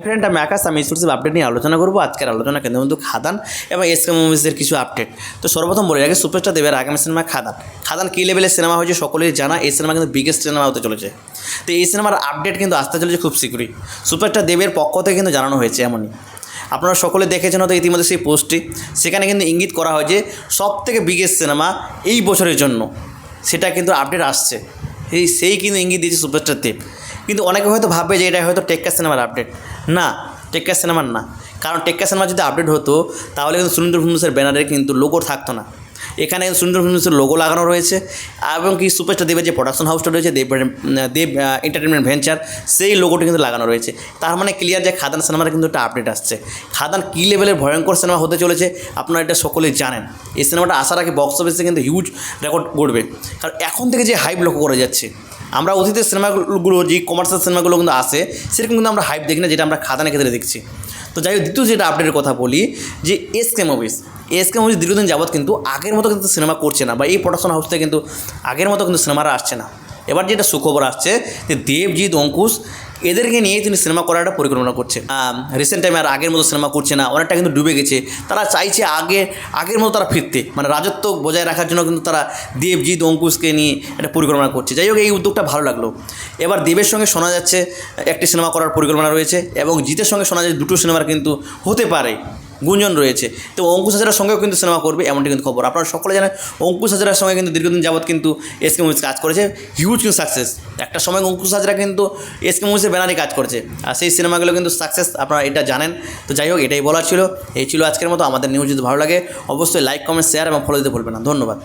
Friend আমি আকাশ, আমি exclusive update নিয়ে আলোচনা করবো। আজকের আলোচনা কেন্দ্রবিন্দু খাদান এবং এসকে মুভিজের কিছু আপডেট। তো সর্বপ্রথম বলি আগে সুপারস্টার দেবের আগামী সিনেমা খাদান। খাদান কী লেভেলের সিনেমা হয়েছে সকলেই জানা। এই সিনেমা কিন্তু বিগেস্ট সিনেমা হতে চলেছে। তো এই সিনেমার আপডেট কিন্তু আসতে চলেছে খুব শীঘ্রই। সুপারস্টার দেবের পক্ষ থেকে কিন্তু জানানো হয়েছে এমনই। আপনারা সকলে দেখেছেন হয়তো ইতিমধ্যে সেই পোস্টটি। সেখানে কিন্তু ইঙ্গিত করা হয় যে সবথেকে বিগেস্ট সিনেমা এই বছরের জন্য সেটা কিন্তু আপডেট আসছে। সেই কিন্তু ইঙ্গিত দিয়েছে সুপারস্টার দেব। কিন্তু অনেকে হয়তো ভাববে যে এটা হয়তো টেক্কা সিনেমার আপডেট। না, টেক্কা সিনেমার না। কারণ টেক্কা সিনেমা যদি আপডেট হতো তাহলে কিন্তু সুনীল ফিল্মসের ব্যানারে কিন্তু লোগো থাকতো না। এখানে সুনীল ফিল্মসের লোগো লাগানো রয়েছে এবং কি সুপারস্টার দেবের যে প্রোডাকশন হাউসটা রয়েছে দেব এন্টারটেনমেন্ট ভেঞ্চার, সেই লোগোটি কিন্তু লাগানো রয়েছে। তার মানে ক্লিয়ার যে খাদান সিনেমার কিন্তু একটা আপডেট আসছে। খাদান কী লেভেলের ভয়ঙ্কর সিনেমা হতে চলেছে আপনারা এটা সকলেই জানেন। এই সিনেমাটা আসার আগে বক্স অফিসে কিন্তু হিউজ রেকর্ড করবে। কারণ এখন থেকে যে হাইপ লক্ষ্য করা যাচ্ছে, আমরা অতীতের সিনেমাগুলো যে কমার্শিয়াল সিনেমাগুলো কিন্তু আসে সেরকম কিন্তু আমরা হাইপ দেখি না, যেটা আমরা খাদানের ক্ষেত্রে দেখছি। তো যাই হোক, দ্বিতীয় যেটা আপডেটের কথা বলি যে এসকে মুভিজ দীর্ঘদিন যাবৎ কিন্তু আগের মতো কিন্তু সিনেমা করছে না, বা এই প্রোডাকশন হাউস থেকে কিন্তু আগের মতো কিন্তু সিনেমারা আসছে না। এবার যেটা সুখবর আসছে যে দেবজিৎ, অঙ্কুশ এদেরকে নিয়ে তিনি সিনেমা করার একটা পরিকল্পনা করছে। রিসেন্ট টাইমে আর আগের মতো সিনেমা করছে না, অনেকটা কিন্তু ডুবে গেছে। তারা চাইছে আগের মতো তারা ফিরতে, মানে রাজত্ব বজায় রাখার জন্য কিন্তু তারা দেবজিৎ, অঙ্কুশকে নিয়ে একটা পরিকল্পনা করছে। যাই হোক, এই উদ্যোগটা ভালো লাগলো। এবার দেবের সঙ্গে শোনা যাচ্ছে একটি সিনেমা করার পরিকল্পনা রয়েছে এবং জিতের সঙ্গে শোনা যাচ্ছে দুটো সিনেমার কিন্তু হতে পারে, গুঞ্জন রয়েছে। তো অঙ্কুশ হাজরার সঙ্গেও কিন্তু সিনেমা করবে এমনটি কিন্তু খবর। আপনারা সকলে জানেন অঙ্কুশ হাজরার সঙ্গে কিন্তু দীর্ঘদিন যাবৎ কিন্তু এসকে মুভিজ কাজ করেছে, হিউজ কিন্তু সাকসেস। একটা সময় অঙ্কুশ হাজরা কিন্তু এসকে মুভিজের ব্যানারে কাজ করেছে, আর সেই সিনেমাগুলো কিন্তু সাকসেস, আপনারা এটা জানেন। তো যাই হোক, এটাই বলার ছিল। এই ছিল আজকের মতো। আমাদের নিউজ যদি ভালো লাগে অবশ্যই লাইক, কমেন্ট, শেয়ার এবং ফলো দিতে ভুলবেন না। ধন্যবাদ।